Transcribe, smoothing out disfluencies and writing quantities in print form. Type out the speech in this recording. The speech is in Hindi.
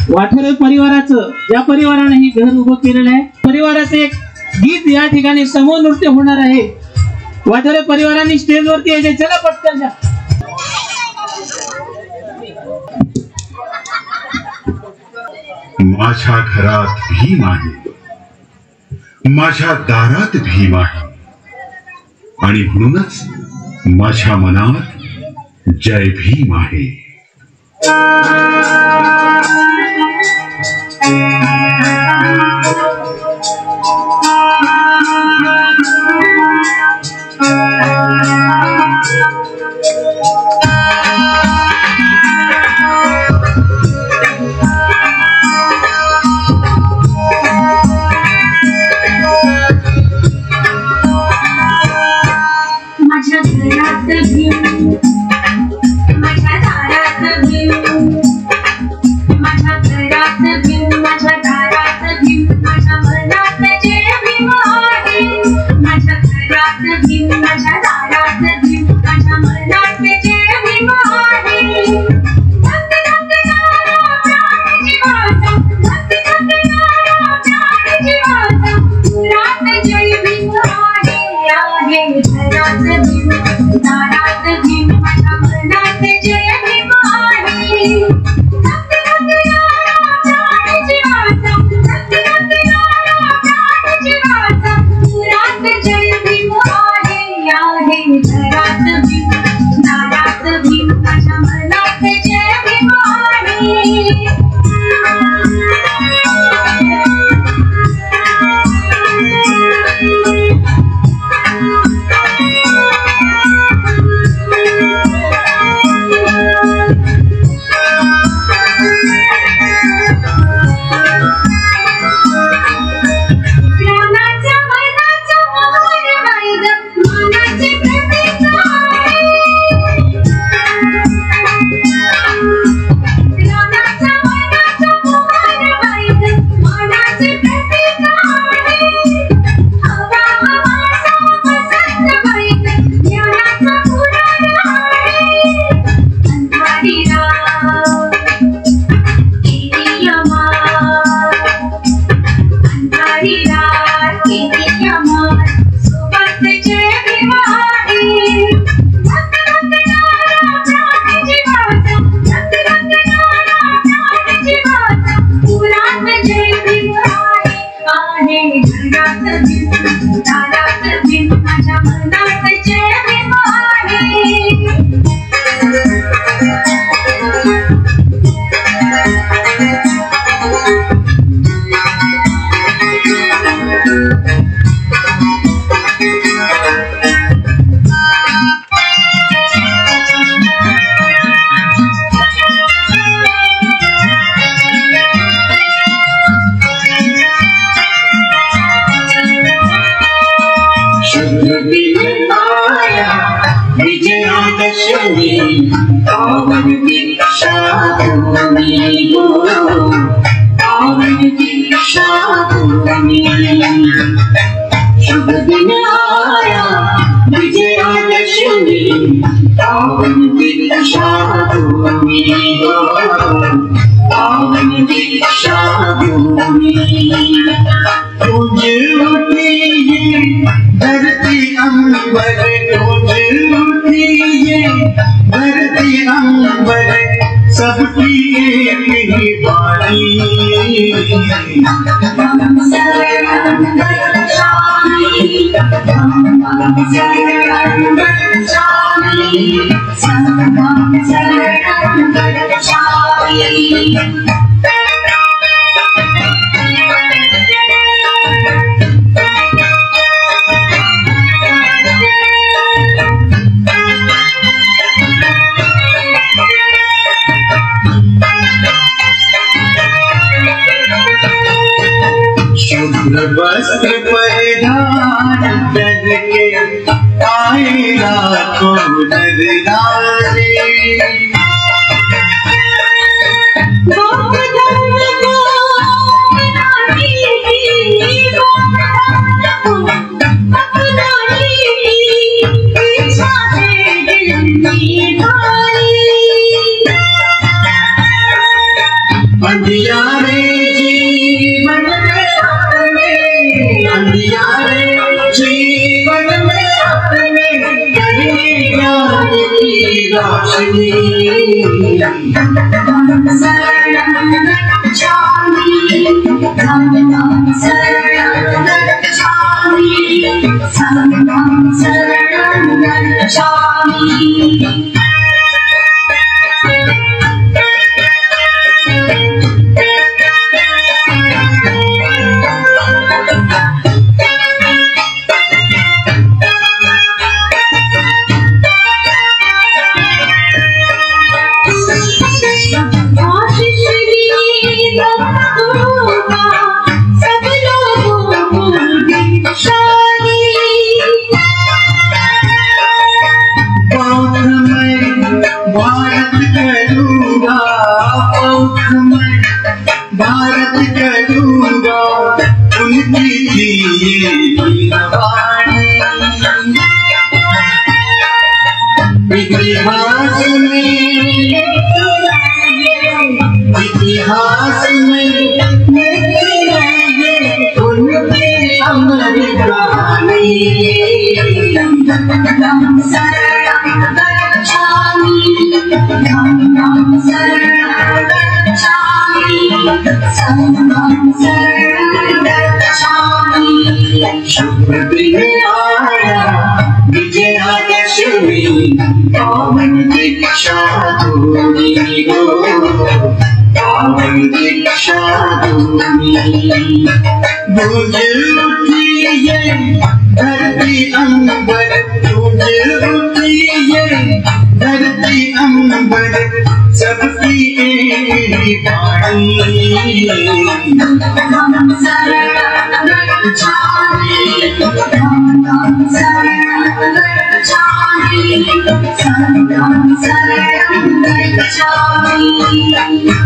वाठोरे परिवाराचं ज्या परिवाराने हे घर उभं केलेलं आहे, परिवाराचं एक गीत या ठिकाणी समूह नृत्य होणार आहे। वाठोरे परिवारांनी स्टेजवरती यायचे, चला पटकन जा। माझ्या घरात भीम आहे, माझ्या दारात भीम आहे, आणि म्हणूनच माझ्या मनात जय भीम आहे। वस्त्र परिधान करके आए लाखों नरनारी। रोशनी शरणं गच्छामि धम्मं शरणं गच्छामि संघं शरणं गच्छामि भारत करूँगा उनकी दिए वाणी इतिहास में उनकी अमर कहानी धम्मं शरणं गच्छामि धम्मं शरणं गच्छामि संघं शरणं गच्छामि शुभ दिन आया विजयादशमी पावन दीक्षा दूनी हो पावन दीक्षा दूनी गूंज उठी ये धरती अंबर गूंज उठी ये धरती अंबर सबकी एक वाणी धम्मं शरणं गच्छामि धम्मं शरणं गच्छामि संघं शरणं गच्छामि